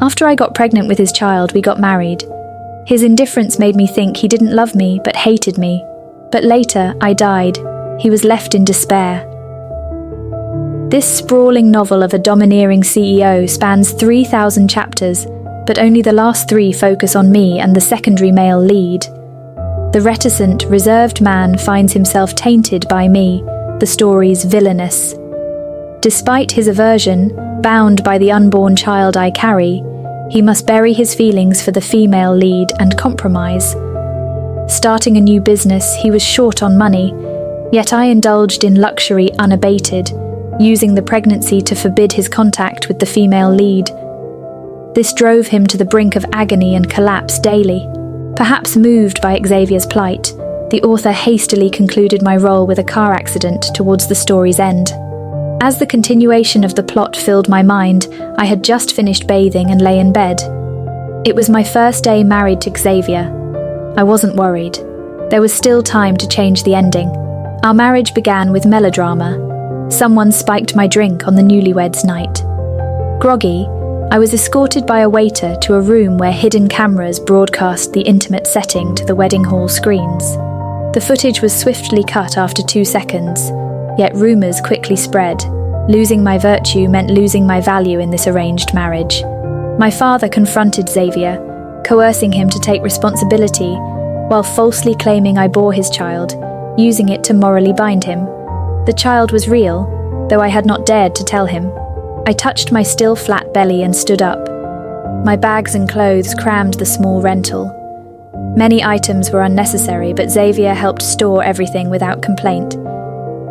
After I got pregnant with his child, we got married. His indifference made me think he didn't love me but hated me. But later, I died. He was left in despair. This sprawling novel of a domineering CEO spans 3,000 chapters, but only the last 3 focus on me and the secondary male lead. The reticent, reserved man finds himself tainted by me, the story's Villainess. Despite his aversion, bound by the unborn child I carry, he must bury his feelings for the female lead and compromise. Starting a new business, he was short on money, yet I indulged in luxury unabated, using the pregnancy to forbid his contact with the female lead. This drove him to the brink of agony and collapse daily. Perhaps moved by Xavier's plight, the author hastily concluded my role with a car accident towards the story's end. As the continuation of the plot filled my mind, I had just finished bathing and lay in bed. It was my first day married to Xavier. I wasn't worried. There was still time to change the ending. Our marriage began with melodrama. Someone spiked my drink on the newlyweds' night. Groggy, I was escorted by a waiter to a room where hidden cameras broadcast the intimate setting to the wedding hall screens. The footage was swiftly cut after 2 seconds, yet rumours quickly spread. Losing my virtue meant losing my value in this arranged marriage. My father confronted Xavier, coercing him to take responsibility, while falsely claiming I bore his child, using it to morally bind him. The child was real, though I had not dared to tell him. I touched my still flat belly and stood up. My bags and clothes crammed the small rental. Many items were unnecessary, but Xavier helped store everything without complaint.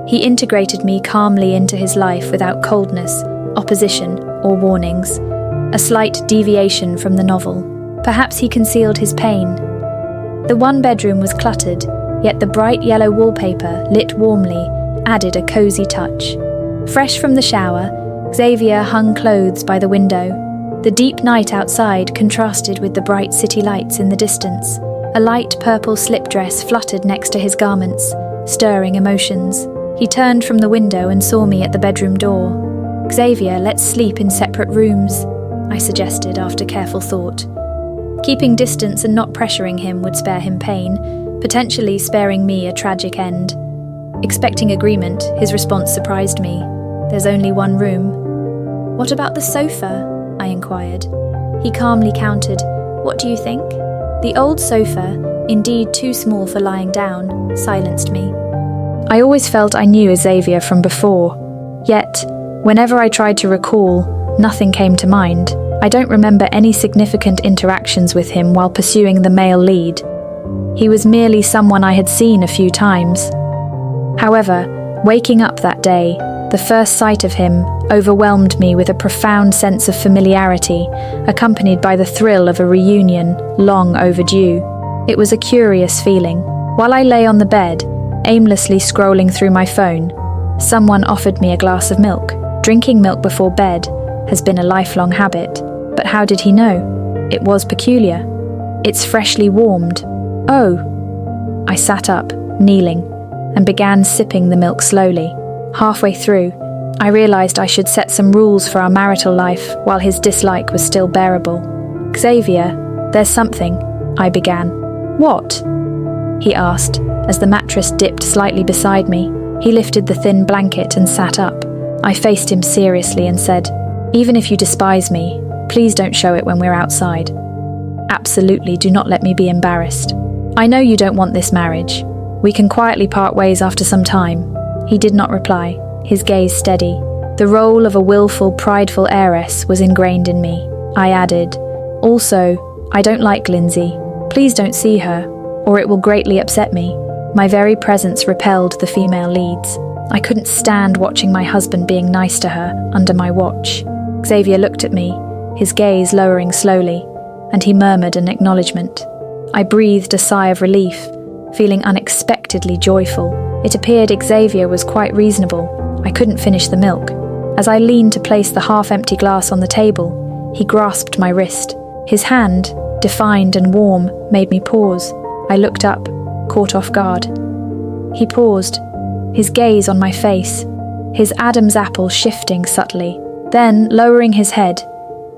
He integrated me calmly into his life without coldness, opposition, or warnings. A slight deviation from the novel. Perhaps he concealed his pain. The one bedroom was cluttered, yet the bright yellow wallpaper, lit warmly, added a cosy touch. Fresh from the shower, Xavier hung clothes by the window. The deep night outside contrasted with the bright city lights in the distance. A light purple slip dress fluttered next to his garments, stirring emotions. He turned from the window and saw me at the bedroom door. "Xavier, let's sleep in separate rooms," I suggested after careful thought. Keeping distance and not pressuring him would spare him pain, potentially sparing me a tragic end. Expecting agreement, his response surprised me. "There's only one room." "What about the sofa?" I inquired. He calmly countered, "What do you think?" The old sofa, indeed too small for lying down, silenced me. I always felt I knew Xavier from before, yet, whenever I tried to recall, nothing came to mind. I don't remember any significant interactions with him while pursuing the male lead. He was merely someone I had seen a few times. However, waking up that day, the first sight of him overwhelmed me with a profound sense of familiarity, accompanied by the thrill of a reunion long overdue. It was a curious feeling. While I lay on the bed, aimlessly scrolling through my phone, someone offered me a glass of milk. Drinking milk before bed has been a lifelong habit, but how did he know? It was peculiar. It's freshly warmed. Oh! I sat up, kneeling, and began sipping the milk slowly. Halfway through, I realized I should set some rules for our marital life while his dislike was still bearable. "Xavier, there's something," I began. "What?" he asked, as the mattress dipped slightly beside me. He lifted the thin blanket and sat up. I faced him seriously and said, "Even if you despise me, please don't show it when we're outside. Absolutely do not let me be embarrassed. I know you don't want this marriage. We can quietly part ways after some time." He did not reply, his gaze steady. The role of a willful, prideful heiress was ingrained in me. I added, "Also, I don't like Lindsay. Please don't see her, or it will greatly upset me." My very presence repelled the female leads. I couldn't stand watching my husband being nice to her under my watch. Xavier looked at me, his gaze lowering slowly, and he murmured an acknowledgement. I breathed a sigh of relief, feeling unexpectedly joyful. It appeared Xavier was quite reasonable. I couldn't finish the milk. As I leaned to place the half-empty glass on the table, he grasped my wrist. His hand, defined and warm, made me pause. I looked up, caught off guard. He paused, his gaze on my face, his Adam's apple shifting subtly. Then, lowering his head,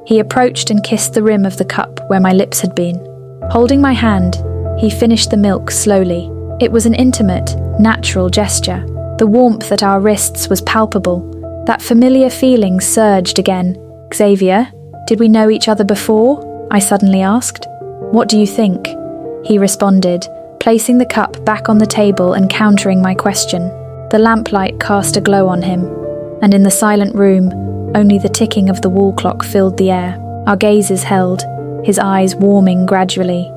He approached and kissed the rim of the cup where my lips had been. Holding my hand, he finished the milk slowly. It was an intimate, natural gesture. The warmth at our wrists was palpable. That familiar feeling surged again. "Xavier, did we know each other before?" I suddenly asked. "What do you think?" He responded, placing the cup back on the table and countering my question. The lamplight cast a glow on him, and in the silent room, only the ticking of the wall clock filled the air. Our gazes held, his eyes warming gradually.